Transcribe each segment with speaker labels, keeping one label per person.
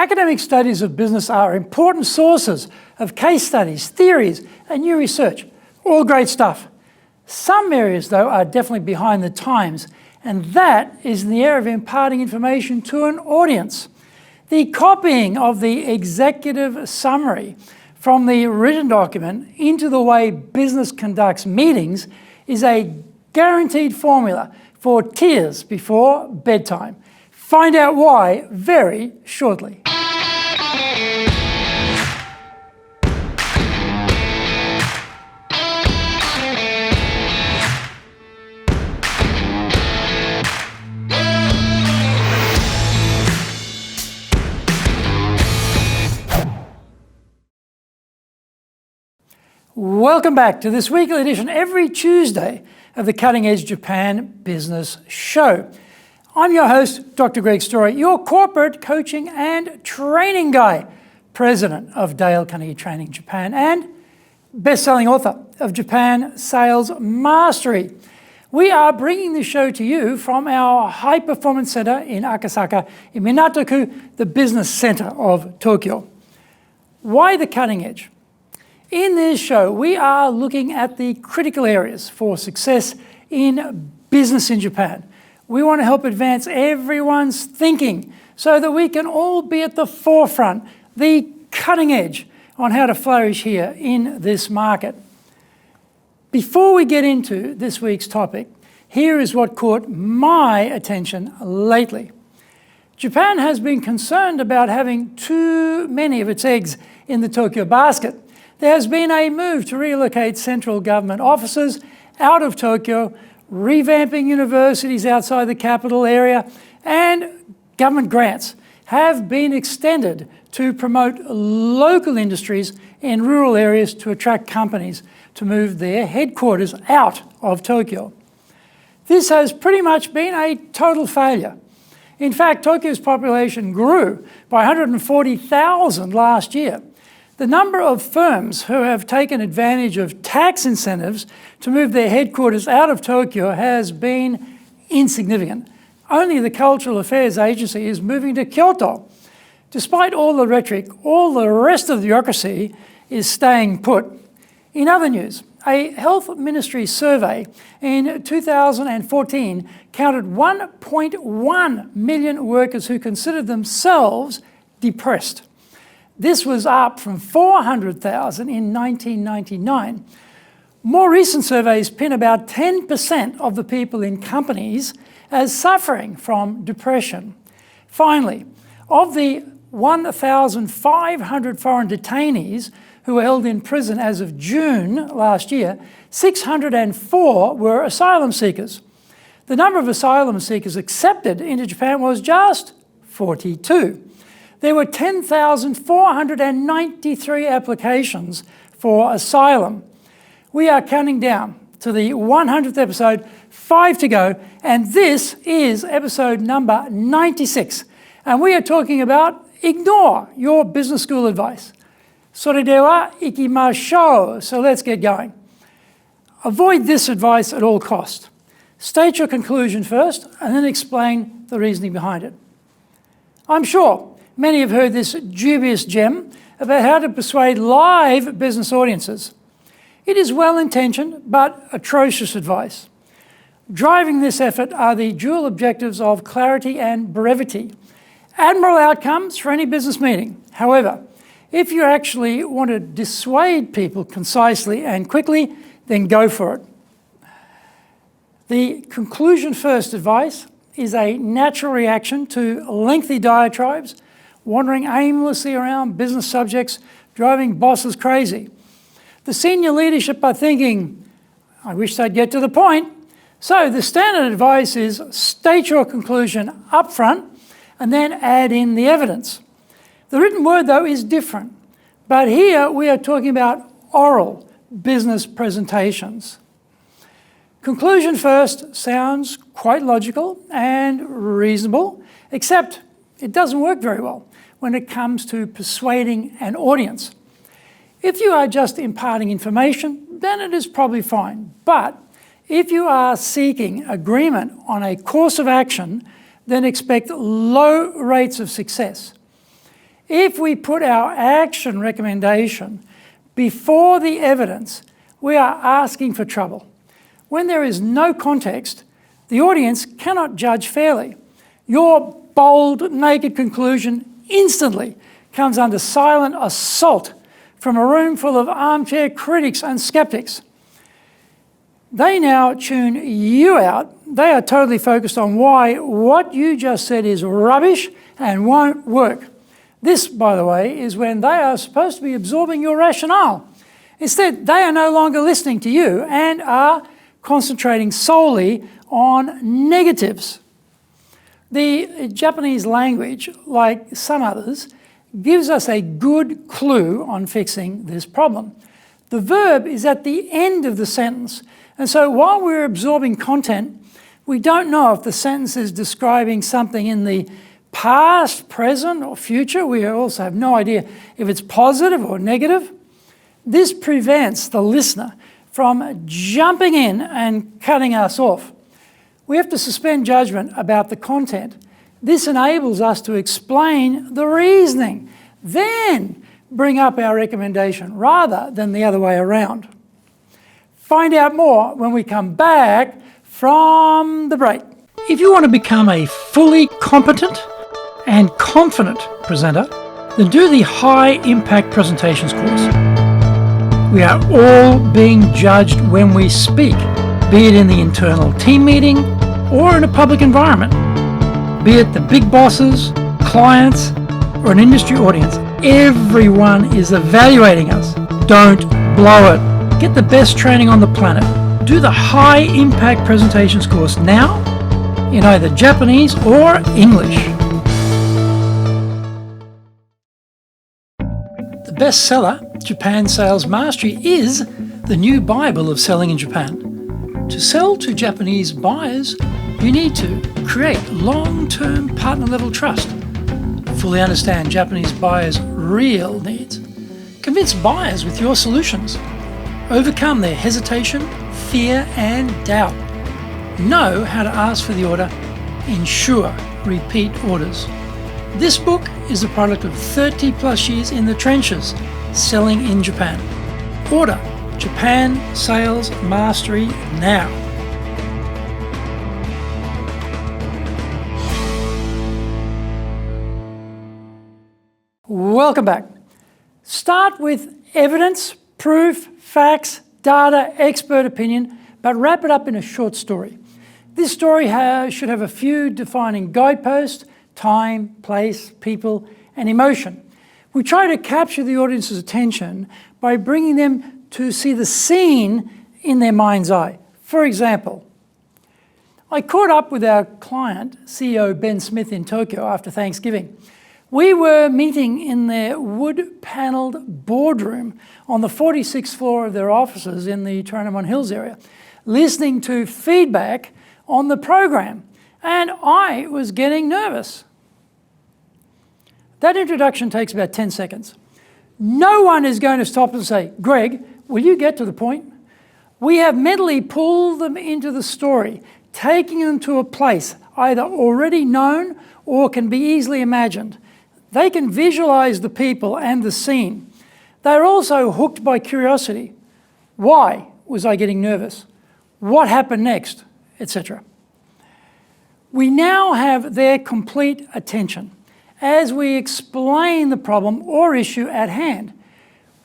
Speaker 1: Academic studies of business are important sources of case studies, theories, and new research. All great stuff. Some areas, though, are definitely behind the times, and that is in the area of imparting information to an audience. The copying of the executive summary from the written document into the way business conducts meetings is a guaranteed formula for tears before bedtime. Find out why very shortly. Welcome back to this weekly edition every Tuesday of the Cutting Edge Japan Business Show. I'm your host, Dr. Greg Story, your corporate coaching and training guy, president of Dale Carnegie Training Japan, and best-selling author of Japan Sales Mastery. We are bringing the show to you from our High Performance Center in Akasaka, in Minato-ku, the business center of Tokyo. Why the cutting edge? In this show, we are looking at the critical areas for success in business in Japan. We want to help advance everyone's thinking so that we can all be at the forefront, the cutting edge on how to flourish here in this market. Before we get into this week's topic, here is what caught my attention lately. Japan has been concerned about having too many of its eggs in the Tokyo basket. There has been a move to relocate central government offices out of Tokyo, revamping universities outside the capital area, and government grants have been extended to promote local industries in rural areas to attract companies to move their headquarters out of Tokyo. This has pretty much been a total failure. In fact, Tokyo's population grew by 140,000 last year. The number of firms who have taken advantage of tax incentives to move their headquarters out of Tokyo has been insignificant. Only the Cultural Affairs Agency is moving to Kyoto. Despite all the rhetoric, all the rest of the bureaucracy is staying put. In other news, a health ministry survey in 2014 counted 1.1 million workers who considered themselves depressed. This was up from 400,000 in 1999. More recent surveys pin about 10% of the people in companies as suffering from depression. Finally, of the 1,500 foreign detainees who were held in prison as of June last year, 604 were asylum seekers. The number of asylum seekers accepted into Japan was just 42. There were 10,493 applications for asylum. We are counting down to the 100th episode, 5 to go, and this is episode number 96. And we are talking about ignore your business school advice. それでは行きましょう. So let's get going. Avoid this advice at all costs. State your conclusion first and then explain the reasoning behind it. I'm sure many have heard this dubious gem about how to persuade live business audiences. It is well-intentioned but atrocious advice. Driving this effort are the dual objectives of clarity and brevity. Admirable outcomes for any business meeting. However, if you actually want to dissuade people concisely and quickly, then go for it. The conclusion first advice is a natural reaction to lengthy diatribes, wandering aimlessly around business subjects, driving bosses crazy. The senior leadership are thinking, I wish they'd get to the point. So the standard advice is state your conclusion up front and then add in the evidence. The written word, though, is different. But here we are talking about oral business presentations. Conclusion first sounds quite logical and reasonable, except it doesn't work very well when it comes to persuading an audience. If you are just imparting information, then it is probably fine. But if you are seeking agreement on a course of action, then expect low rates of success. If we put our action recommendation before the evidence, we are asking for trouble. When there is no context, the audience cannot judge fairly. Your bold, naked conclusion instantly comes under silent assault from a room full of armchair critics and skeptics. They now tune you out. They are totally focused on why what you just said is rubbish and won't work. This, by the way, is when they are supposed to be absorbing your rationale. Instead, they are no longer listening to you and are concentrating solely on negatives. The Japanese language, like some others, gives us a good clue on fixing this problem. The verb is at the end of the sentence, and so while we're absorbing content, we don't know if the sentence is describing something in the past, present, or future. We also have no idea if it's positive or negative. This prevents the listener from jumping in and cutting us off. We have to suspend judgment about the content. This enables us to explain the reasoning, then bring up our recommendation rather than the other way around. Find out more when we come back from the break. If you want to become a fully competent and confident presenter, then do the High Impact Presentations course. We are all being judged when we speak, be it in the internal team meeting or in a public environment, be it the big bosses, clients, or an industry audience. Everyone is evaluating us. Don't blow it. Get the best training on the planet. Do the High Impact Presentations course now in either Japanese or English. The bestseller, Japan Sales Mastery, is the new Bible of selling in Japan. To sell to Japanese buyers, you need to create long-term partner-level trust, fully understand Japanese buyers' real needs, convince buyers with your solutions, overcome their hesitation, fear, and doubt, know how to ask for the order, ensure repeat orders. This book is the product of 30 plus years in the trenches selling in Japan. Order Japan Sales Mastery now. Welcome back. Start with evidence, proof, facts, data, expert opinion, but wrap it up in a short story. This story should have a few defining guideposts: time, place, people, and emotion. We try to capture the audience's attention by bringing them to see the scene in their mind's eye. For example, I caught up with our client, CEO Ben Smith, in Tokyo after Thanksgiving. We were meeting in their wood-panelled boardroom on the 46th floor of their offices in the Toranomon Hills area, listening to feedback on the program, and I was getting nervous. That introduction takes about 10 seconds. No one is going to stop and say, "Greg, will you get to the point?" We have mentally pulled them into the story, taking them to a place either already known or can be easily imagined. They can visualize the people and the scene. They're also hooked by curiosity. Why was I getting nervous? What happened next? Etc. We now have their complete attention as we explain the problem or issue at hand.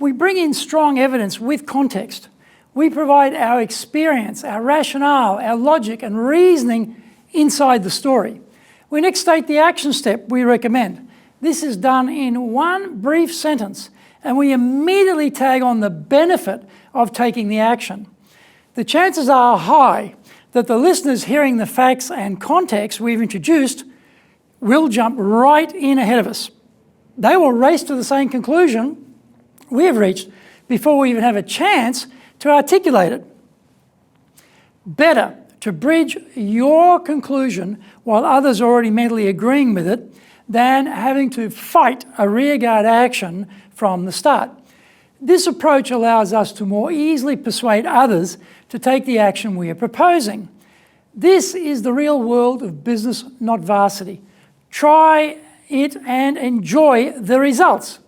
Speaker 1: We bring in strong evidence with context. We provide our experience, our rationale, our logic and reasoning inside the story. We next state the action step we recommend. This is done in one brief sentence, and we immediately tag on the benefit of taking the action. The chances are high that the listeners hearing the facts and context we've introduced will jump right in ahead of us. They will race to the same conclusion we have reached before we even have a chance to articulate it. Better to bridge your conclusion while others are already mentally agreeing with it than having to fight a rearguard action from the start. This approach allows us to more easily persuade others to take the action we are proposing. This is the real world of business, not varsity. Try it and enjoy the results.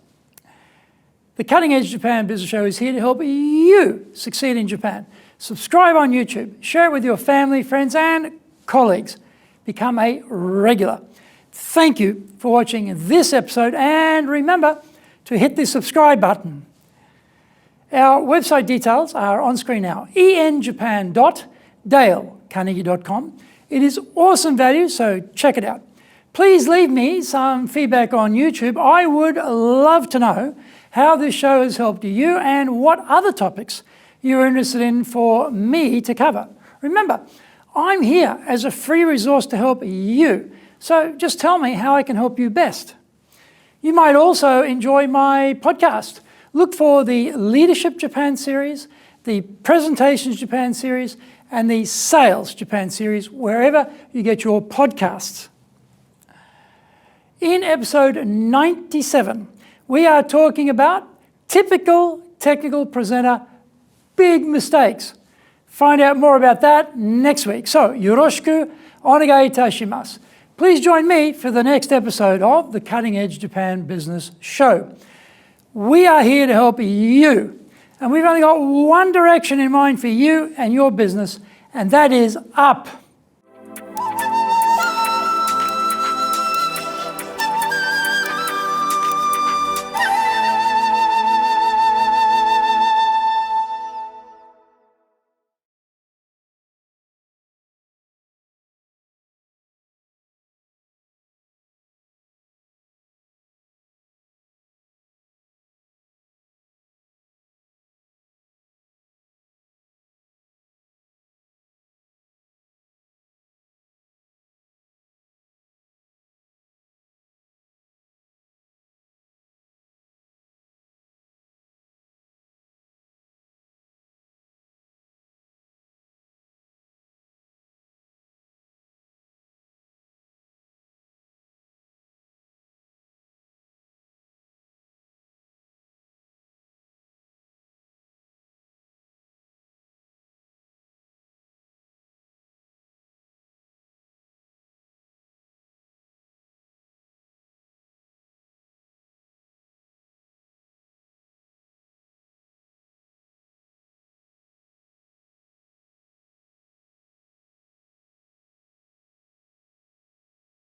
Speaker 1: The Cutting Edge Japan Business Show is here to help you succeed in Japan. Subscribe on YouTube, share it with your family, friends, and colleagues. Become a regular. Thank you for watching this episode, and remember to hit the subscribe button. Our website details are on screen now, enjapan.dalecarnegie.com. It is awesome value, so check it out. Please leave me some feedback on YouTube. I would love to know how this show has helped you and what other topics you're interested in for me to cover. Remember, I'm here as a free resource to help you, so just tell me how I can help you best. You might also enjoy my podcast. Look for the Leadership Japan series, the Presentations Japan series, and the Sales Japan series, wherever you get your podcasts. In episode 97, we are talking about typical technical presenter big mistakes. Find out more about that next week. So, yoroshiku onegai itashimasu. Please join me for the next episode of the Cutting Edge Japan Business Show. We are here to help you, and we've only got one direction in mind for you and your business, and that is up.